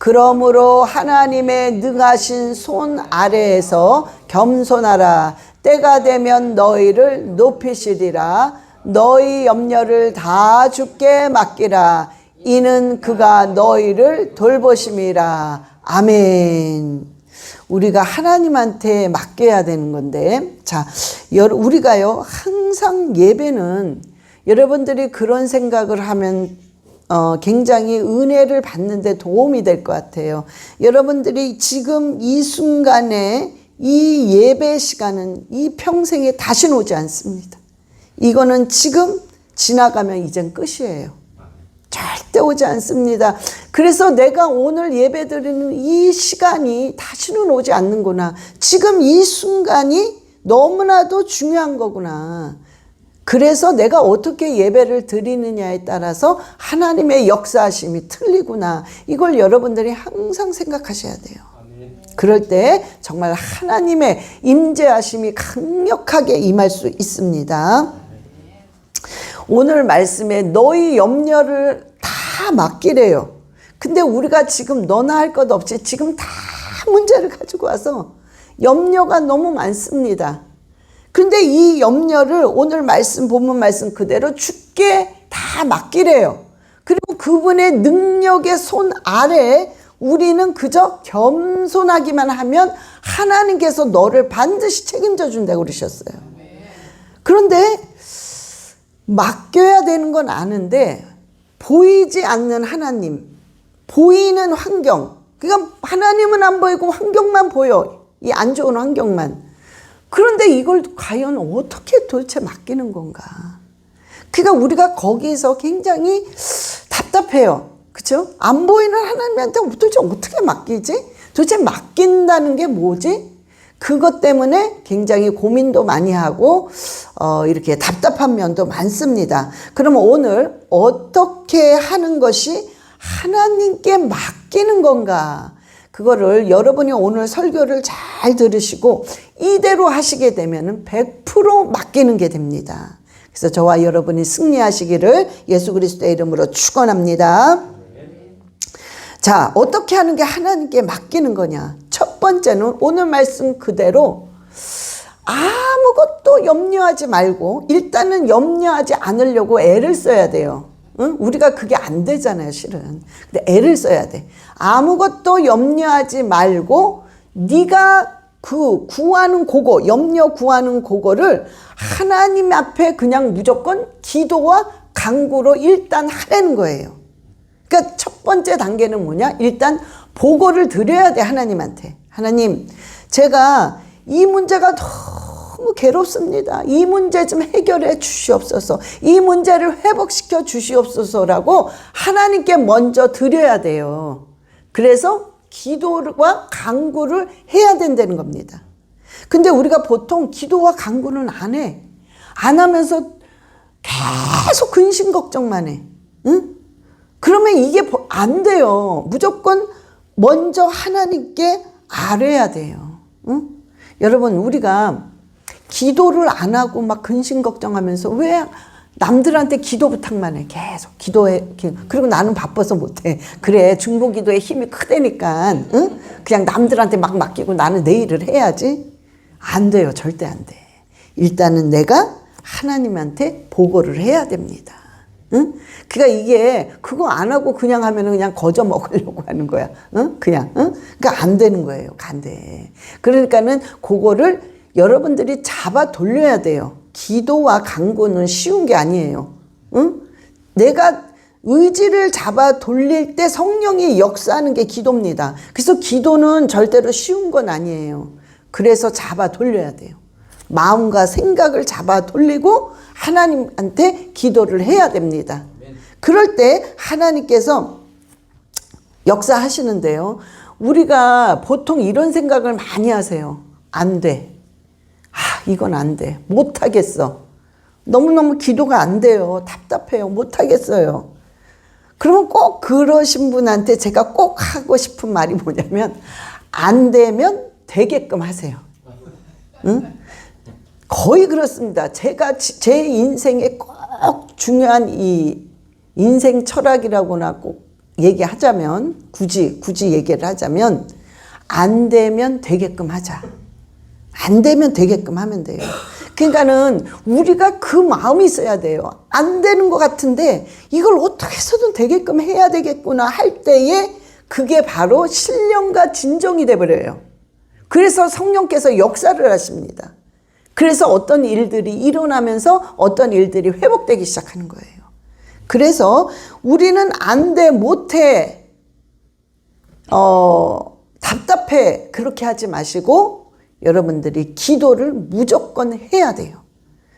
그러므로 하나님의 능하신 손 아래에서 겸손하라. 때가 되면 너희를 높이시리라. 너희 염려를 다 주께 맡기라. 이는 그가 너희를 돌보심이라. 아멘. 우리가 하나님한테 맡겨야 되는 건데, 자, 우리가요 항상 예배는 여러분들이 그런 생각을 하면 굉장히 은혜를 받는 데 도움이 될 것 같아요. 여러분들이 지금 이 순간에 이 예배 시간은 이 평생에 다시는 오지 않습니다. 이거는 지금 지나가면 이젠 끝이에요. 절대 오지 않습니다. 그래서 내가 오늘 예배 드리는 이 시간이 다시는 오지 않는구나. 지금 이 순간이 너무나도 중요한 거구나. 그래서 내가 어떻게 예배를 드리느냐에 따라서 하나님의 역사하심이 틀리구나. 이걸 여러분들이 항상 생각하셔야 돼요. 그럴 때 정말 하나님의 임재하심이 강력하게 임할 수 있습니다. 오늘 말씀에 너희 염려를 다 맡기래요. 근데 우리가 지금 너나 할 것 없이 지금 다 문제를 가지고 와서 염려가 너무 많습니다. 근데 이 염려를 오늘 말씀 본문 말씀 그대로 주께 다 맡기래요. 그리고 그분의 능력의 손 아래에 우리는 그저 겸손하기만 하면 하나님께서 너를 반드시 책임져 준다고 그러셨어요. 그런데 맡겨야 되는 건 아는데 보이지 않는 하나님, 보이는 환경, 그러니까 하나님은 안 보이고 환경만 보여. 이 안 좋은 환경만. 그런데 이걸 과연 어떻게 도대체 맡기는 건가? 그러니까 우리가 거기서 굉장히 답답해요. 그렇죠? 안 보이는 하나님한테 도대체 어떻게 맡기지? 도대체 맡긴다는 게 뭐지? 그것 때문에 굉장히 고민도 많이 하고 이렇게 답답한 면도 많습니다. 그러면 오늘 어떻게 하는 것이 하나님께 맡기는 건가? 그거를 여러분이 오늘 설교를 잘 들으시고 이대로 하시게 되면 100% 맡기는 게 됩니다. 그래서 저와 여러분이 승리하시기를 예수 그리스도의 이름으로 축원합니다. 자, 어떻게 하는 게 하나님께 맡기는 거냐? 첫 번째는 오늘 말씀 그대로 아무것도 염려하지 말고 일단은 염려하지 않으려고 애를 써야 돼요. 응? 우리가 그게 안 되잖아요, 실은. 근데 애를 써야 돼. 아무것도 염려하지 말고 네가 그 구하는 그거, 염려 구하는 그거를 하나님 앞에 그냥 무조건 기도와 간구로 일단 하라는 거예요. 그러니까 첫 번째 단계는 뭐냐? 일단 보고를 드려야 돼, 하나님한테. 하나님, 제가 이 문제가 너무 괴롭습니다. 이 문제 좀 해결해 주시옵소서. 이 문제를 회복시켜 주시옵소서라고 하나님께 먼저 드려야 돼요. 그래서 기도와 간구를 해야 된다는 겁니다. 근데 우리가 보통 기도와 간구는 안 해. 안 하면서 계속 근심 걱정만 해. 응? 그러면 이게 안 돼요. 무조건 먼저 하나님께 아뢰야 돼요. 응? 여러분, 우리가 기도를 안 하고 막 근심 걱정하면서 왜 남들한테 기도 부탁만 해. 계속 기도해. 그리고 나는 바빠서 못해. 그래, 중보기도의 힘이 크다니까. 응? 그냥 남들한테 막 맡기고 나는 내 일을 해야지. 안 돼요. 절대 안 돼. 일단은 내가 하나님한테 보고를 해야 됩니다. 응? 그러니까 이게 그거 안 하고 그냥 하면은 그냥 거저 먹으려고 하는 거야. 응? 그냥. 응? 그러니까 안 되는 거예요. 안 돼. 그러니까는 그거를 여러분들이 잡아 돌려야 돼요. 기도와 간구는 쉬운 게 아니에요. 응? 내가 의지를 잡아 돌릴 때 성령이 역사하는 게 기도입니다. 그래서 기도는 절대로 쉬운 건 아니에요. 그래서 잡아 돌려야 돼요. 마음과 생각을 잡아 돌리고 하나님한테 기도를 해야 됩니다. 그럴 때 하나님께서 역사하시는데요. 우리가 보통 이런 생각을 많이 하세요. 안 돼. 이건 안 돼. 못하겠어. 너무너무 기도가 안 돼요. 답답해요. 못하겠어요. 그러면 꼭 그러신 분한테 제가 꼭 하고 싶은 말이 뭐냐면 안 되면 되게끔 하세요. 응? 거의 그렇습니다. 제가 제 인생에 꼭 중요한 이 인생 철학이라고나 꼭 얘기하자면, 굳이 얘기를 하자면, 안 되면 되게끔 하자. 안 되면 되게끔 하면 돼요. 그러니까는 우리가 그 마음이 있어야 돼요. 안 되는 것 같은데 이걸 어떻게 해서든 되게끔 해야 되겠구나 할 때에 그게 바로 신령과 진정이 돼버려요. 그래서 성령께서 역사를 하십니다. 그래서 어떤 일들이 일어나면서 어떤 일들이 회복되기 시작하는 거예요. 그래서 우리는 안 돼, 못해, 답답해 그렇게 하지 마시고 여러분들이 기도를 무조건 해야 돼요.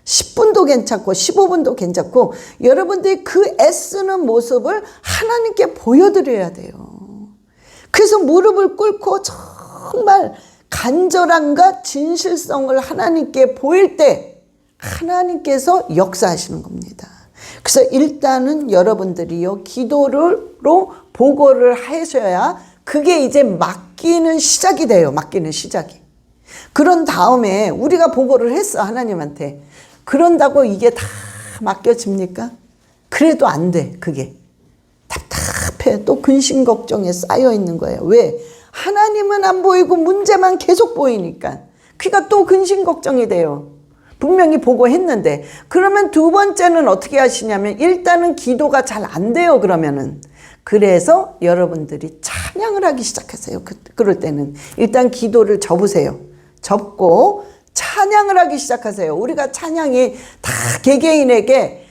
10분도 괜찮고 15분도 괜찮고 여러분들이 그 애쓰는 모습을 하나님께 보여드려야 돼요. 그래서 무릎을 꿇고 정말 간절함과 진실성을 하나님께 보일 때 하나님께서 역사하시는 겁니다. 그래서 일단은 여러분들이요 기도로 보고를 하셔야 그게 이제 맡기는 시작이 돼요. 맡기는 시작이. 그런 다음에 우리가 보고를 했어 하나님한테. 그런다고 이게 다 맡겨집니까? 그래도 안 돼. 그게 답답해. 또 근심 걱정에 쌓여 있는 거예요. 왜? 하나님은 안 보이고 문제만 계속 보이니까. 그러니까 또 근심 걱정이 돼요. 분명히 보고했는데. 그러면 두 번째는 어떻게 하시냐면 일단은 기도가 잘 안 돼요. 그러면은 그래서 여러분들이 찬양을 하기 시작하세요. 그럴 때는 일단 기도를 접으세요. 접고 찬양을 하기 시작하세요. 우리가 찬양이 다 개개인에게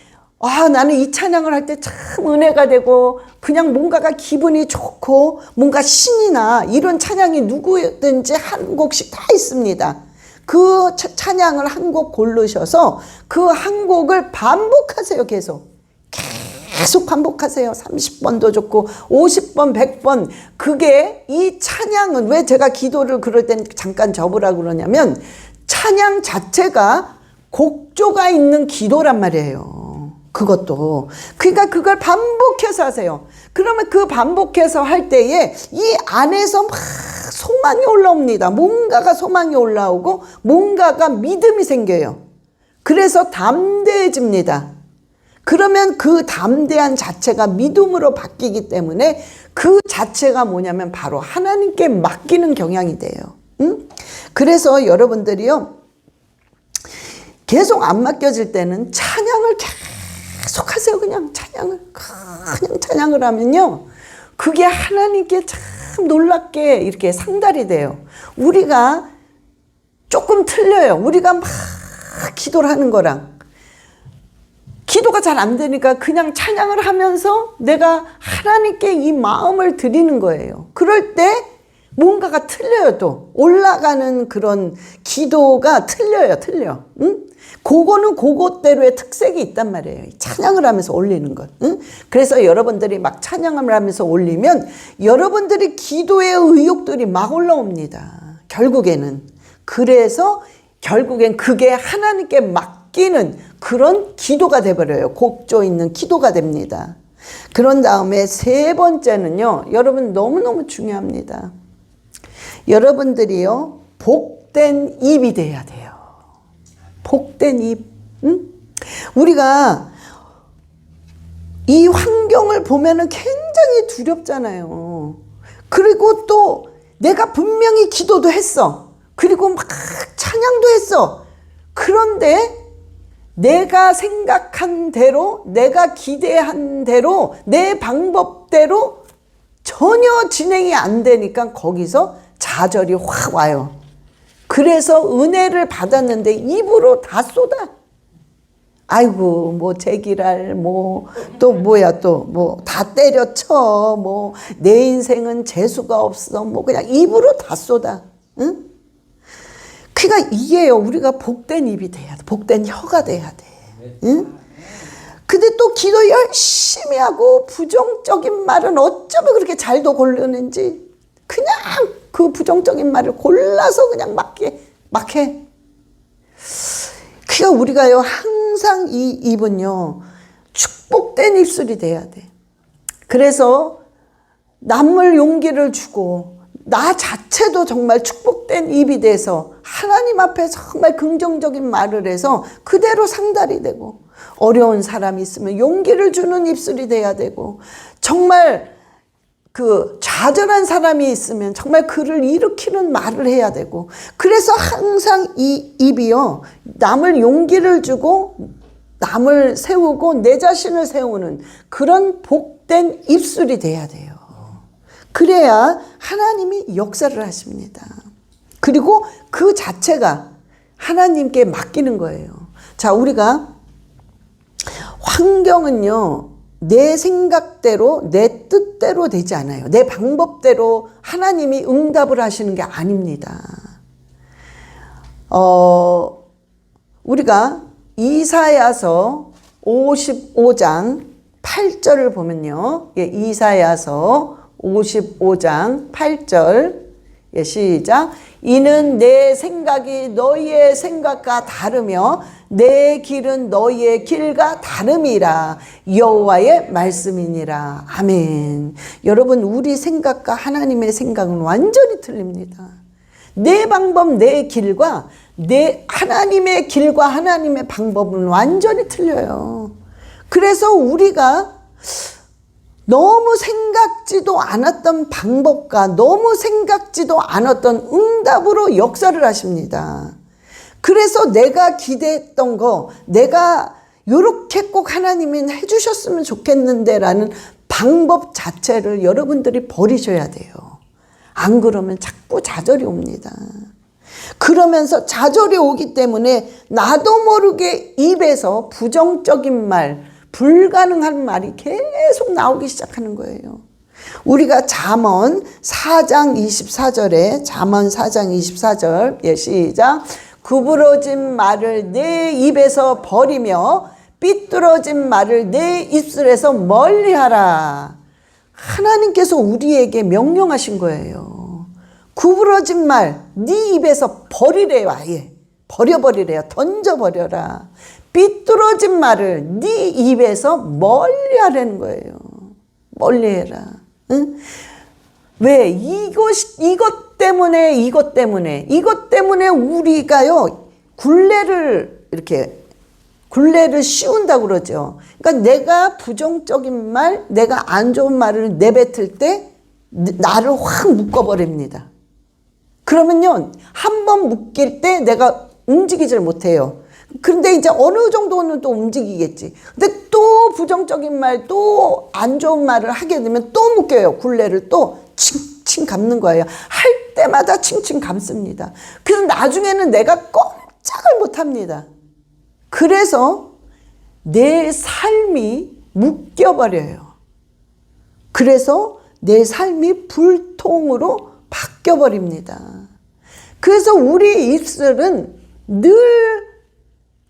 나는 이 찬양을 할 때 참 은혜가 되고 그냥 뭔가가 기분이 좋고 뭔가 신이 나 이런 찬양이 누구든지 한 곡씩 다 있습니다. 그 찬양을 한 곡 고르셔서 그 한 곡을 반복하세요. 계속 반복하세요. 30번도 좋고 50번 100번. 그게 이 찬양은 왜 제가 기도를 그럴 땐 잠깐 접으라고 그러냐면 찬양 자체가 곡조가 있는 기도란 말이에요. 그것도. 그러니까 그걸 반복해서 하세요. 그러면 그 반복해서 할 때에 이 안에서 막 소망이 올라옵니다. 뭔가가 소망이 올라오고 뭔가가 믿음이 생겨요. 그래서 담대해집니다. 그러면 그 담대한 자체가 믿음으로 바뀌기 때문에 그 자체가 뭐냐면 바로 하나님께 맡기는 경향이 돼요. 그래서 여러분들이요 계속 안 맡겨질 때는 찬양을 계속 하세요. 그냥 찬양을 하면요 그게 하나님께 참 놀랍게 이렇게 상달이 돼요. 우리가 조금 틀려요. 우리가 막 기도를 하는 거랑 기도가 잘 안 되니까 그냥 찬양을 하면서 내가 하나님께 이 마음을 드리는 거예요. 그럴 때 뭔가가 틀려요. 또 올라가는 그런 기도가 틀려. 그거는 그것대로의 특색이 있단 말이에요. 찬양을 하면서 올리는 것. 그래서 여러분들이 막 찬양을 하면서 올리면 여러분들이 기도의 의욕들이 막 올라옵니다. 그래서 결국엔 그게 하나님께 맡기는 그런 기도가 돼버려요. 곡조 있는 기도가 됩니다. 그런 다음에 세 번째는요. 여러분 너무너무 중요합니다. 여러분들이요. 복된 입이 돼야 돼요. 복된 입. 우리가 이 환경을 보면은 굉장히 두렵잖아요. 그리고 또 내가 분명히 기도도 했어. 그리고 막 찬양도 했어. 그런데 내가 생각한 대로, 내가 기대한 대로, 내 방법대로 전혀 진행이 안 되니까 거기서 좌절이 확 와요. 그래서 은혜를 받았는데 입으로 다 쏟아. 아이고, 뭐, 제기랄, 다 때려쳐, 내 인생은 재수가 없어, 그냥 입으로 다 쏟아. 응? 그러니까 이게요, 우리가 복된 입이 돼야 돼. 복된 혀가 돼야 돼. 응? 근데 또 기도 열심히 하고 부정적인 말은 어쩌면 그렇게 잘도 고르는지 그냥 그 부정적인 말을 골라서 그냥 막 해. 그러니까 우리가요, 항상 이 입은요, 축복된 입술이 돼야 돼. 그래서 남을 용기를 주고 나 자체도 정말 축복된 입이 돼서 하나님 앞에 정말 긍정적인 말을 해서 그대로 상달이 되고 어려운 사람이 있으면 용기를 주는 입술이 돼야 되고 정말 그 좌절한 사람이 있으면 정말 그를 일으키는 말을 해야 되고, 그래서 항상 이 입이요, 남을 용기를 주고 남을 세우고 내 자신을 세우는 그런 복된 입술이 돼야 돼요. 그래야 하나님이 역사를 하십니다. 그리고 그 자체가 하나님께 맡기는 거예요. 자, 우리가 환경은요, 내 생각대로 내 뜻대로 되지 않아요. 내 방법대로 하나님이 응답을 하시는 게 아닙니다. 우리가 이사야서 55장 8절을 보면요, 이사야서 55장 8절, 시작. 이는 내 생각이 너희의 생각과 다르며 내 길은 너희의 길과 다름이라, 여호와의 말씀이니라. 아멘. 여러분, 우리 생각과 하나님의 생각은 완전히 틀립니다. 내 방법, 내 길과 내 하나님의 길과 하나님의 방법은 완전히 틀려요. 그래서 우리가 너무 생각지도 않았던 방법과 너무 생각지도 않았던 응답으로 역사를 하십니다. 그래서 내가 기대했던 거, 내가 요렇게 꼭 하나님이 해주셨으면 좋겠는데 라는 방법 자체를 여러분들이 버리셔야 돼요. 안 그러면 자꾸 좌절이 옵니다. 그러면서 좌절이 오기 때문에 나도 모르게 입에서 부정적인 말, 불가능한 말이 계속 나오기 시작하는 거예요. 우리가 잠언 4장 24절에, 잠언 4장 24절, 시작. 구부러진 말을 내 입에서 버리며 삐뚤어진 말을 내 입술에서 멀리하라. 하나님께서 우리에게 명령하신 거예요. 구부러진 말 네 입에서 버리래요. 아예 버려버리래요. 던져버려라. 삐뚤어진 말을 네 입에서 멀리하라는 거예요. 멀리해라. 응? 왜? 이것 때문에 우리가요, 굴레를 씌운다고 그러죠. 그러니까 내가 부정적인 말, 내가 안 좋은 말을 내뱉을 때 나를 확 묶어버립니다. 그러면요, 한 번 묶일 때 내가 움직이질 못해요. 그런데 이제 어느 정도는 또 움직이겠지. 근데 또 부정적인 말, 또 안 좋은 말을 하게 되면 또 묶여요. 굴레를 또 칭칭 감는 거예요. 할 때마다 칭칭 감습니다. 그래서 나중에는 내가 꼼짝을 못합니다. 그래서 내 삶이 묶여버려요. 그래서 내 삶이 불통으로 바뀌어버립니다. 그래서 우리 입술은 늘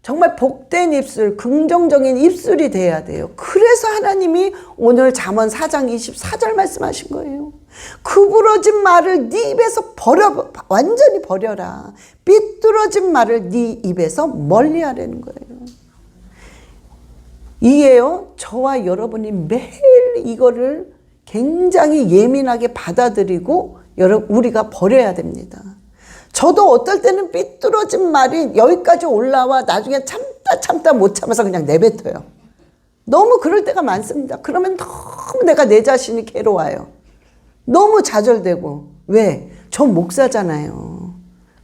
정말 복된 입술, 긍정적인 입술이 돼야 돼요. 그래서 하나님이 오늘 잠언 4장 24절 말씀하신 거예요. 구부러진 말을 네 입에서 완전히 버려라. 삐뚤어진 말을 네 입에서 멀리하라는 거예요. 이게요, 저와 여러분이 매일 이거를 굉장히 예민하게 받아들이고 우리가 버려야 됩니다. 저도 어떨 때는 삐뚤어진 말이 여기까지 올라와 나중에 참다 못 참아서 그냥 내뱉어요. 너무 그럴 때가 많습니다. 그러면 너무 내가 내 자신이 괴로워요. 너무 좌절되고. 왜? 저 목사잖아요.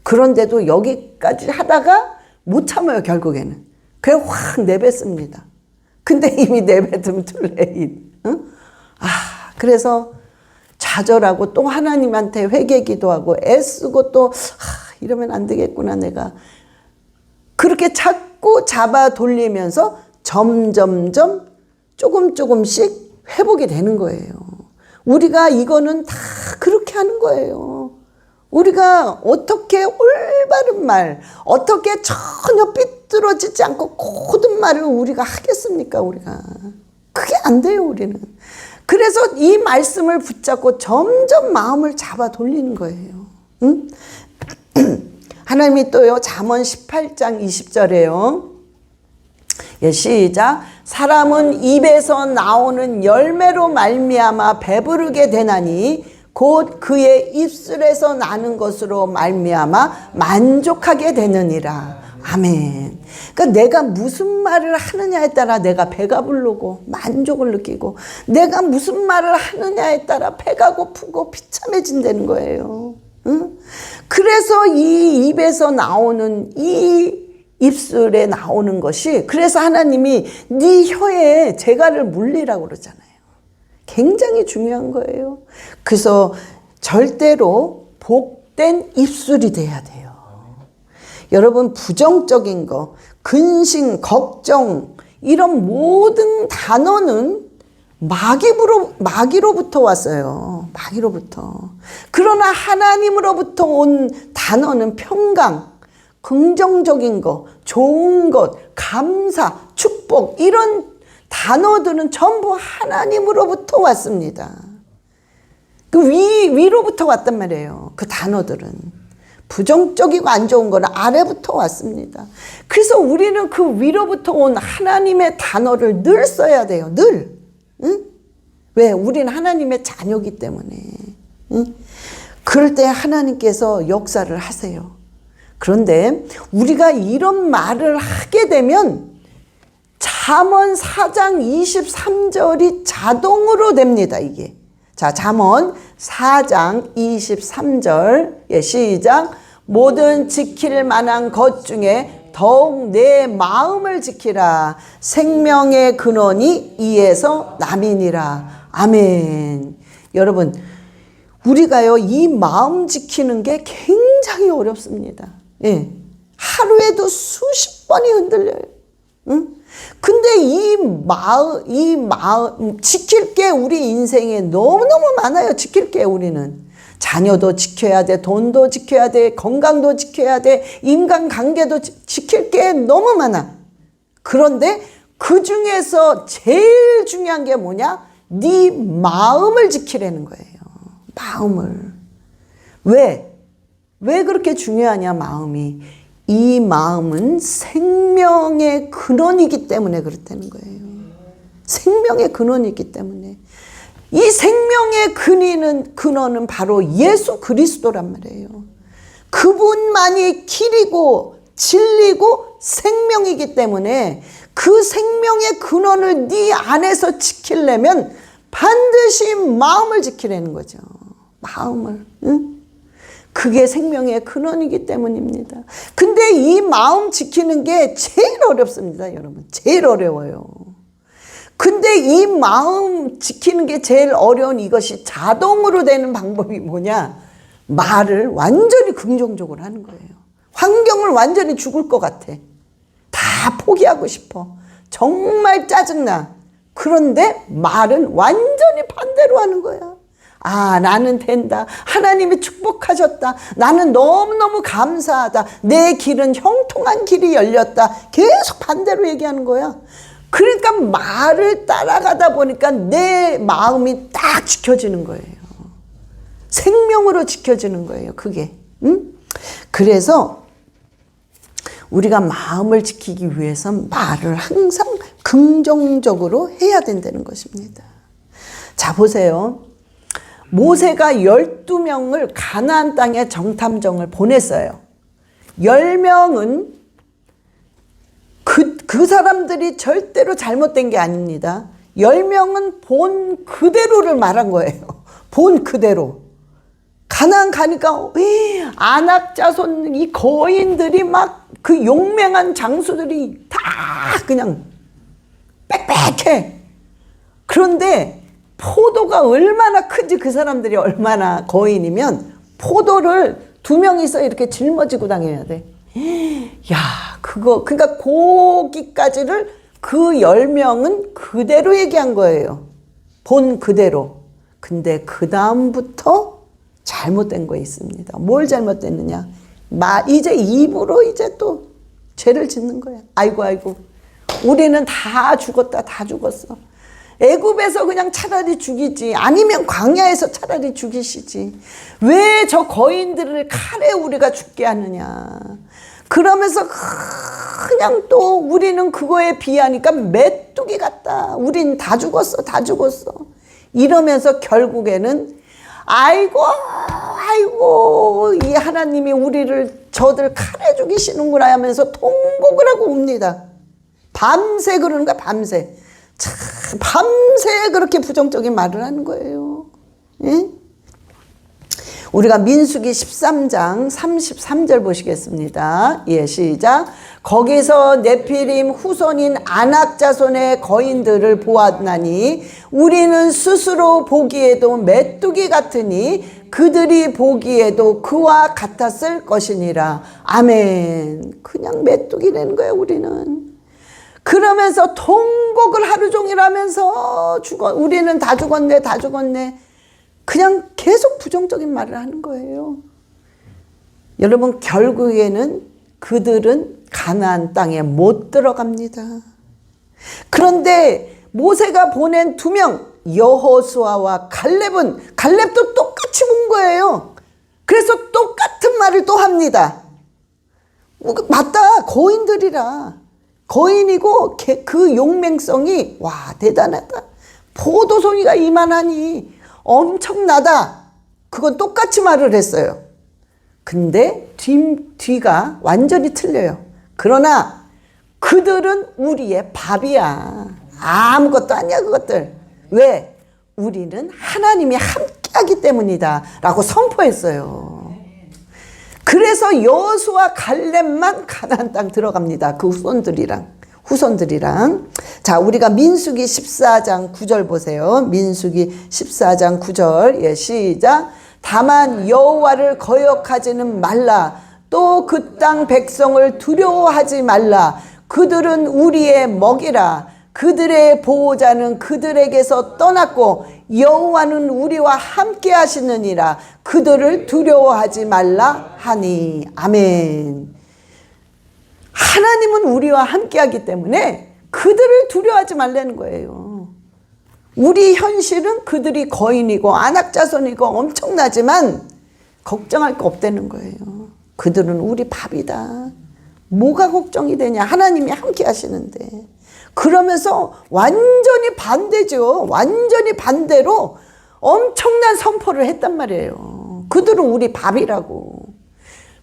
그런데도 여기까지 하다가 못 참아요, 결국에는. 그냥 확 내뱉습니다. 근데 이미 내뱉으면 too late. 응? 그래서 좌절하고 또 하나님한테 회개 기도하고 애쓰고 또 이러면 안 되겠구나 내가. 그렇게 자꾸 잡아 돌리면서 점점점 조금씩 회복이 되는 거예요. 우리가 이거는 다 그렇게 하는 거예요. 우리가 어떻게 올바른 말, 어떻게 전혀 삐뚤어지지 않고 고든 말을 우리가 하겠습니까, 우리가. 그게 안 돼요, 우리는. 그래서 이 말씀을 붙잡고 점점 마음을 잡아 돌리는 거예요. 응? 하나님이 또요, 잠언 18장 20절에요. 시작. 사람은 입에서 나오는 열매로 말미암아 배부르게 되나니 곧 그의 입술에서 나는 것으로 말미암아 만족하게 되느니라. 아멘. 그러니까 내가 무슨 말을 하느냐에 따라 내가 배가 부르고 만족을 느끼고, 내가 무슨 말을 하느냐에 따라 배가 고프고 비참해진다는 거예요. 응? 그래서 이 입에서 나오는, 이 입술에 나오는 것이, 그래서 하나님이 네 혀에 재갈을 물리라고 그러잖아요. 굉장히 중요한 거예요. 그래서 절대로 복된 입술이 돼야 돼요. 여러분, 부정적인 거, 근심, 걱정, 이런 모든 단어는 마귀로부터 왔어요. 마귀로부터. 그러나 하나님으로부터 온 단어는 평강, 긍정적인 거, 좋은 것, 감사, 축복, 이런 단어들은 전부 하나님으로부터 왔습니다. 그 위로부터 왔단 말이에요. 그 단어들은. 부정적이고 안 좋은 거는 아래부터 왔습니다. 그래서 우리는 그 위로부터 온 하나님의 단어를 늘 써야 돼요. 늘. 응? 왜? 우리는 하나님의 자녀이기 때문에. 응? 그럴 때 하나님께서 역사를 하세요. 그런데 우리가 이런 말을 하게 되면 잠언 4장 23절이 자동으로 됩니다. 이게. 자, 잠언 4장 23절, 시작. 모든 지킬 만한 것 중에 더욱 내 마음을 지키라. 생명의 근원이 이에서 남이니라. 아멘. 여러분, 우리가요, 이 마음 지키는 게 굉장히 어렵습니다. 예. 하루에도 수십 번이 흔들려요. 응? 근데 이 마음, 지킬 게 우리 인생에 너무너무 많아요. 지킬 게 우리는. 자녀도 지켜야 돼, 돈도 지켜야 돼, 건강도 지켜야 돼, 인간관계도 지킬 게 너무 많아. 그런데 그 중에서 제일 중요한 게 뭐냐? 네 마음을 지키라는 거예요. 마음을. 왜 그렇게 중요하냐, 마음이. 이 마음은 생명의 근원이기 때문에 그렇다는 거예요. 생명의 근원이기 때문에. 이 생명의 근원은 바로 예수 그리스도란 말이에요. 그분만이 길이고 진리고 생명이기 때문에 그 생명의 근원을 네 안에서 지키려면 반드시 마음을 지키라는 거죠. 마음을. 응? 그게 생명의 근원이기 때문입니다. 근데 이 마음 지키는 게 제일 어렵습니다, 여러분. 제일 어려워요. 근데 이 마음 지키는 게 제일 어려운 이것이 자동으로 되는 방법이 뭐냐? 말을 완전히 긍정적으로 하는 거예요. 환경을 완전히 죽을 것 같아. 다 포기하고 싶어. 정말 짜증나. 그런데 말은 완전히 반대로 하는 거야. 아, 나는 된다. 하나님이 축복하셨다. 나는 너무너무 감사하다. 내 길은 형통한 길이 열렸다. 계속 반대로 얘기하는 거야. 그러니까 말을 따라가다 보니까 내 마음이 딱 지켜지는 거예요. 생명으로 지켜지는 거예요, 그게. 응? 그래서 우리가 마음을 지키기 위해서 말을 항상 긍정적으로 해야 된다는 것입니다. 자, 보세요. 모세가 12명을 가나안 땅에 정탐정을 보냈어요. 10명은 그 사람들이 절대로 잘못된 게 아닙니다. 10명은 본 그대로를 말한 거예요. 본 그대로. 가나안 가니까 아낙 자손 이 거인들이 막 그 용맹한 장수들이 다 그냥 빽빽해. 그런데 포도가 얼마나 큰지, 그 사람들이 얼마나 거인이면 포도를 2명이서 이렇게 짊어지고 다녀야 돼. 야, 그러니까 거기까지를 그 10명은 그대로 얘기한 거예요. 본 그대로. 근데 그 다음부터 잘못된 거 있습니다. 뭘 잘못됐느냐? 이제 입으로 이제 또 죄를 짓는 거야. 아이고, 우리는 다 죽었다, 다 죽었어. 애굽에서 그냥 차라리 죽이지, 아니면 광야에서 차라리 죽이시지. 왜 저 거인들을 칼에 우리가 죽게 하느냐. 그러면서 그냥 또 우리는 그거에 비하니까 메뚜기 같다. 우린 다 죽었어, 다 죽었어. 이러면서 결국에는 아이고 이 하나님이 우리를 저들 칼에 죽이시는구나 하면서 통곡을 하고 옵니다. 밤새 그러는 거야, 밤새. 참, 밤새 그렇게 부정적인 말을 하는 거예요. 예? 우리가 민수기 13장 33절 보시겠습니다. 예, 시작. 거기서 네피림 후손인 아낙 자손의 거인들을 보았나니 우리는 스스로 보기에도 메뚜기 같으니 그들이 보기에도 그와 같았을 것이니라. 아멘. 그냥 메뚜기라는 거예요, 우리는. 그러면서 통곡을 하루 종일 하면서 우리는 다 죽었네, 다 죽었네. 그냥 계속 부정적인 말을 하는 거예요. 여러분, 결국에는 그들은 가나안 땅에 못 들어갑니다. 그런데 모세가 보낸 2명, 여호수아와 갈렙도 똑같이 본 거예요. 그래서 똑같은 말을 또 합니다. 맞다, 거인들이라. 거인이고 그 용맹성이 와 대단하다. 포도송이가 이만하니 엄청나다. 그건 똑같이 말을 했어요. 근데 뒤가 완전히 틀려요. 그러나 그들은 우리의 밥이야. 아무것도 아니야 그것들. 왜? 우리는 하나님이 함께하기 때문이다 라고 선포했어요. 그래서 여호수아 갈렙만 가나안 땅 들어갑니다. 그 후손들이랑. 자, 우리가 민수기 14장 9절 보세요. 민수기 14장 9절. 예, 시작. 다만 여호와를 거역하지는 말라. 또 그 땅 백성을 두려워하지 말라. 그들은 우리의 먹이라. 그들의 보호자는 그들에게서 떠났고 여호와는 우리와 함께 하시느니라. 그들을 두려워하지 말라 하니. 아멘. 하나님은 우리와 함께하기 때문에 그들을 두려워하지 말라는 거예요. 우리 현실은 그들이 거인이고 안악자손이고 엄청나지만 걱정할 거 없다는 거예요. 그들은 우리 밥이다. 뭐가 걱정이 되냐? 하나님이 함께 하시는데. 그러면서 완전히 반대죠. 완전히 반대로 엄청난 선포를 했단 말이에요. 그들은 우리 밥이라고.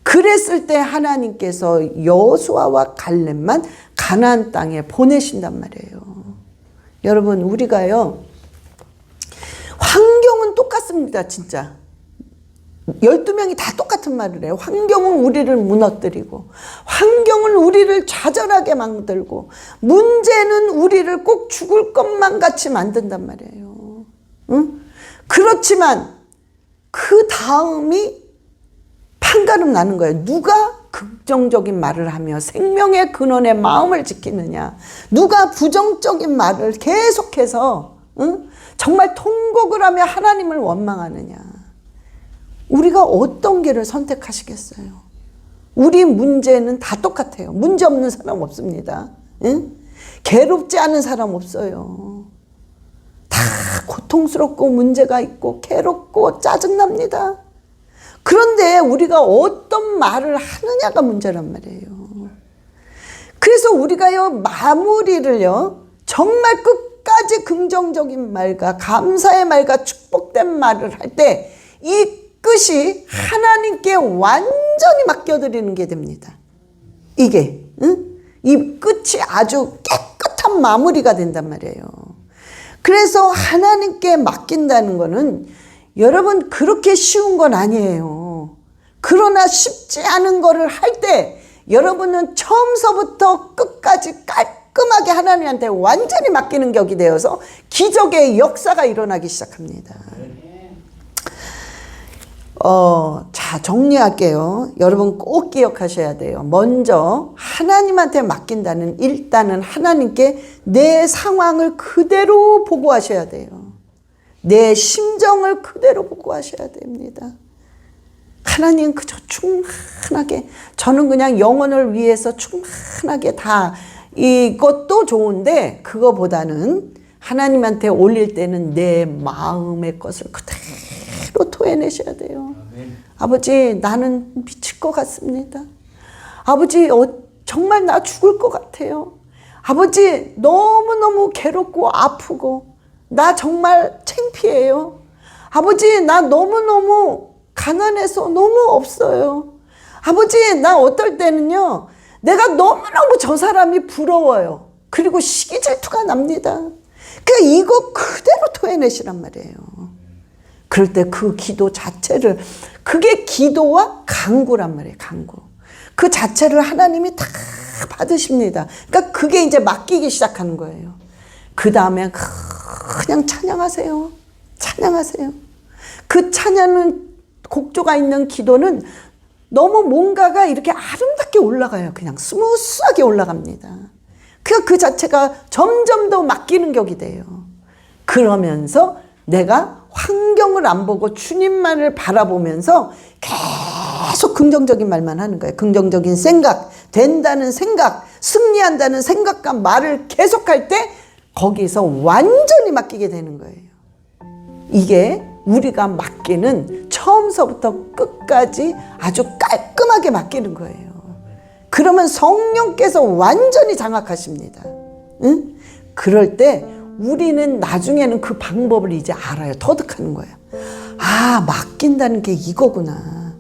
그랬을 때 하나님께서 여호수아와 갈렙만 가나안 땅에 보내신단 말이에요. 여러분, 우리가요, 환경은 똑같습니다. 진짜 12명이 다 똑같은 말을 해요. 환경은 우리를 무너뜨리고, 환경은 우리를 좌절하게 만들고, 문제는 우리를 꼭 죽을 것만 같이 만든단 말이에요. 응? 그렇지만 그 다음이 판가름 나는 거예요. 누가 긍정적인 말을 하며 생명의 근원의 마음을 지키느냐, 누가 부정적인 말을 계속해서 정말 통곡을 하며 하나님을 원망하느냐. 우리가 어떤 길을 선택하시겠어요? 우리 문제는 다 똑같아요. 문제 없는 사람 없습니다. 응? 괴롭지 않은 사람 없어요. 다 고통스럽고 문제가 있고 괴롭고 짜증납니다. 그런데 우리가 어떤 말을 하느냐가 문제란 말이에요. 그래서 우리가요, 마무리를요, 정말 끝까지 긍정적인 말과 감사의 말과 축복된 말을 할 때 이 끝이 하나님께 완전히 맡겨드리는 게 됩니다. 이게, 응? 이 끝이 아주 깨끗한 마무리가 된단 말이에요. 그래서 하나님께 맡긴다는 거는 여러분 그렇게 쉬운 건 아니에요. 그러나 쉽지 않은 거를 할 때 여러분은 처음서부터 끝까지 깔끔하게 하나님한테 완전히 맡기는 격이 되어서 기적의 역사가 일어나기 시작합니다. 자, 정리할게요. 여러분 꼭 기억하셔야 돼요. 먼저 하나님한테 맡긴다는, 일단은 하나님께 내 상황을 그대로 보고하셔야 돼요. 내 심정을 그대로 보고하셔야 됩니다. 하나님 그저 충만하게, 저는 그냥 영혼을 위해서 충만하게 다, 이것도 좋은데 그거보다는 하나님한테 올릴 때는 내 마음의 것을 그대로 토해내셔야 돼요. 아멘. 아버지, 나는 미칠 것 같습니다. 아버지, 정말 나 죽을 것 같아요. 아버지, 너무너무 괴롭고 아프고 나 정말 창피해요. 아버지, 나 너무너무 가난해서 너무 없어요. 아버지, 나 어떨 때는요, 내가 너무너무 저 사람이 부러워요. 그리고 시기 질투가 납니다. 그러니까 이거 그대로 토해내시란 말이에요. 그럴 때 그 기도 자체를, 그게 기도와 간구란 말이에요. 간구. 그 자체를 하나님이 다 받으십니다. 그러니까 그게 이제 맡기기 시작하는 거예요. 그 다음에 그냥 찬양하세요. 찬양하세요. 그 찬양은, 곡조가 있는 기도는 너무 뭔가가 이렇게 아름답게 올라가요. 그냥 스무스하게 올라갑니다. 그 자체가 점점 더 맡기는 격이 돼요. 그러면서 내가 환경을 안 보고 주님만을 바라보면서 계속 긍정적인 말만 하는 거예요. 긍정적인 생각, 된다는 생각, 승리한다는 생각과 말을 계속할 때 거기서 완전히 맡기게 되는 거예요. 이게 우리가 맡기는, 처음서부터 끝까지 아주 깔끔하게 맡기는 거예요. 그러면 성령께서 완전히 장악하십니다. 응? 그럴 때 우리는 나중에는 그 방법을 이제 알아요. 터득하는 거예요. 아, 맡긴다는 게 이거구나.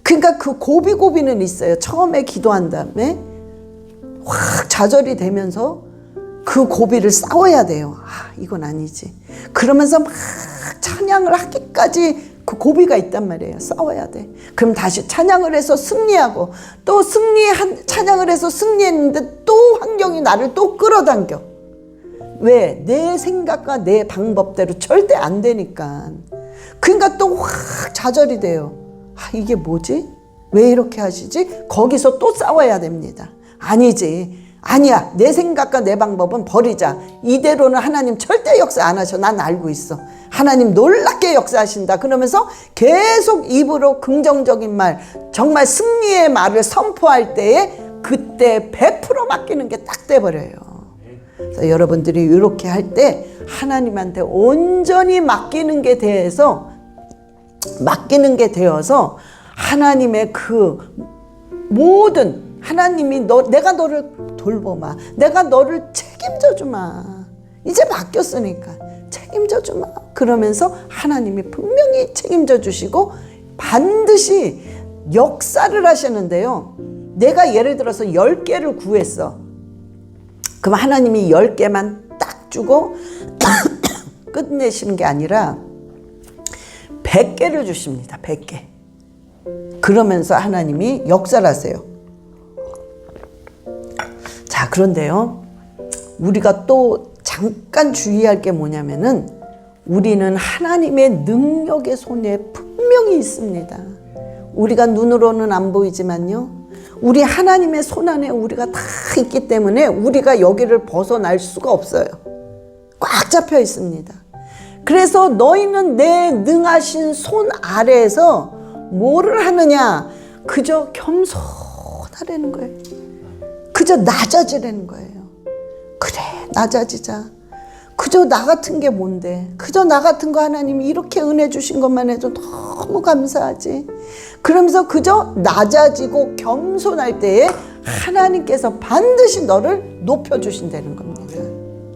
그러니까 그 고비고비는 있어요. 처음에 기도한 다음에 확 좌절이 되면서 그 고비를 싸워야 돼요. 아, 이건 아니지. 그러면서 막 찬양을 하기까지 그 고비가 있단 말이에요. 싸워야 돼. 그럼 다시 찬양을 해서 승리하고, 또 찬양을 해서 승리했는데 또 환경이 나를 또 끌어당겨. 왜? 내 생각과 내 방법대로 절대 안 되니까. 그러니까 또 확 좌절이 돼요. 아, 이게 뭐지? 왜 이렇게 하시지? 거기서 또 싸워야 됩니다. 아니지. 아니야. 내 생각과 내 방법은 버리자. 이대로는 하나님 절대 역사 안 하셔. 난 알고 있어. 하나님 놀랍게 역사하신다. 그러면서 계속 입으로 긍정적인 말, 정말 승리의 말을 선포할 때에 그때 100% 맡기는 게 딱 돼버려요. 그래서 여러분들이 이렇게 할 때 하나님한테 온전히 맡기는 게 되어서 하나님의 그 모든, 하나님이 내가 너를 돌보마, 내가 너를 책임져 주마, 이제 맡겼으니까 책임져 주마, 그러면서 하나님이 분명히 책임져 주시고 반드시 역사를 하시는데요. 내가 예를 들어서 10개를 구했어. 그럼 하나님이 10개만 딱 주고 끝내시는 게 아니라 100개를 주십니다. 100개. 그러면서 하나님이 역사를 하세요. 자, 그런데요, 우리가 또 잠깐 주의할 게 뭐냐면은, 우리는 하나님의 능력의 손에 분명히 있습니다. 우리가 눈으로는 안 보이지만요, 우리 하나님의 손 안에 우리가 다 있기 때문에 우리가 여기를 벗어날 수가 없어요. 꽉 잡혀 있습니다. 그래서 너희는 내 능하신 손 아래에서 뭐를 하느냐? 그저 겸손하라는 거예요. 그저 낮아지라는 거예요. 그래, 낮아지자. 그저 나 같은 게 뭔데? 그저 나 같은 거 하나님이 이렇게 은혜 주신 것만 해도 너무 감사하지. 그러면서 그저 낮아지고 겸손할 때에 하나님께서 반드시 너를 높여주신다는 겁니다.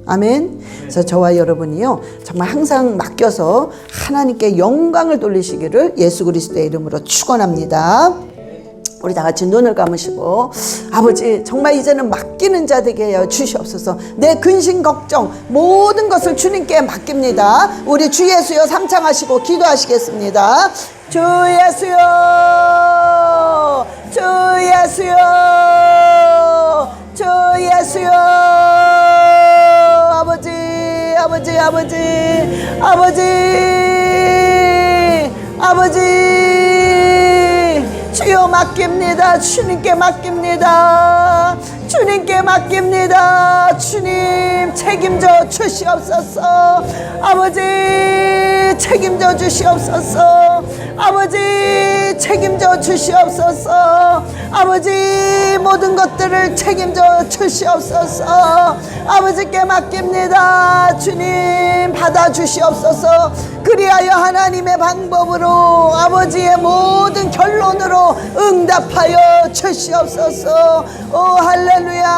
아멘. 그래서 저와 여러분이요, 정말 항상 맡겨서 하나님께 영광을 돌리시기를 예수 그리스도의 이름으로 축원합니다. 우리 다 같이 눈을 감으시고, 아버지, 정말 이제는 맡기는 자 되게 하여 주시옵소서. 내 근심 걱정 모든 것을 주님께 맡깁니다. 우리 주 예수여 삼창하시고 기도하시겠습니다. 주 예수여, 주 예수여, 주 예수여. 아버지, 아버지, 아버지, 아버지, 아버지, 주여 맡깁니다. 주님께 맡깁니다. 주님께 맡깁니다. 주님 책임져 주시옵소서. 아버지 책임져 주시옵소서. 아버지 책임져 주시옵소서. 아버지 모든 것들을 책임져 주시옵소서. 아버지께 맡깁니다. 주님 받아 주시옵소서. 그리하여 하나님의 방법으로 아버지의 모든 결론으로 응답하여 주시옵소서. 오 할렐루야,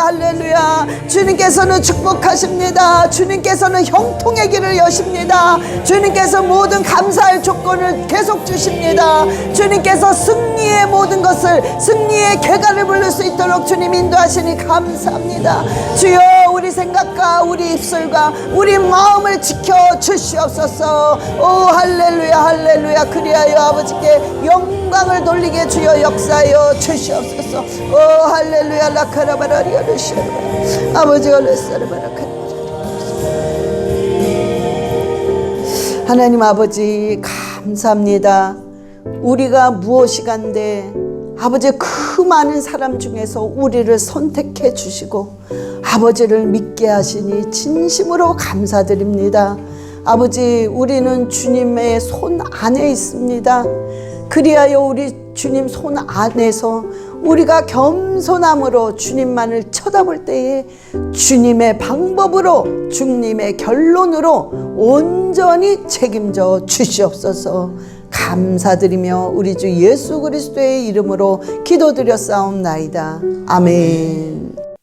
할렐루야. 주 주님께서는 축복하십니다. 주님께서는 형통의 길을 여십니다. 주님께서 모든 감사할 조건을 계속 주십니다. 주님께서 승리의 모든 것을, 승리의 개가를 부를 수 있도록 주님 인도하시니 감사합니다. 주여, 우리 생각과 우리 입술과 우리 마음을 지켜 주시옵소서. 오 할렐루야 할렐루야. 그리하여 아버지께 영광을 돌리게 주여 역사하여 주시옵소서. 오 할렐루야. 라카라바라리아르시아 아버지가 레사르바라카. 하나님 아버지 감사합니다. 우리가 무엇이 간데 아버지 그 많은 사람 중에서 우리를 선택해 주시고 아버지를 믿게 하시니 진심으로 감사드립니다. 아버지, 우리는 주님의 손 안에 있습니다. 그리하여 우리 주님 손 안에서 우리가 겸손함으로 주님만을 쳐다볼 때에 주님의 방법으로, 주님의 결론으로 온전히 책임져 주시옵소서. 감사드리며 우리 주 예수 그리스도의 이름으로 기도드렸사옵나이다. 아멘.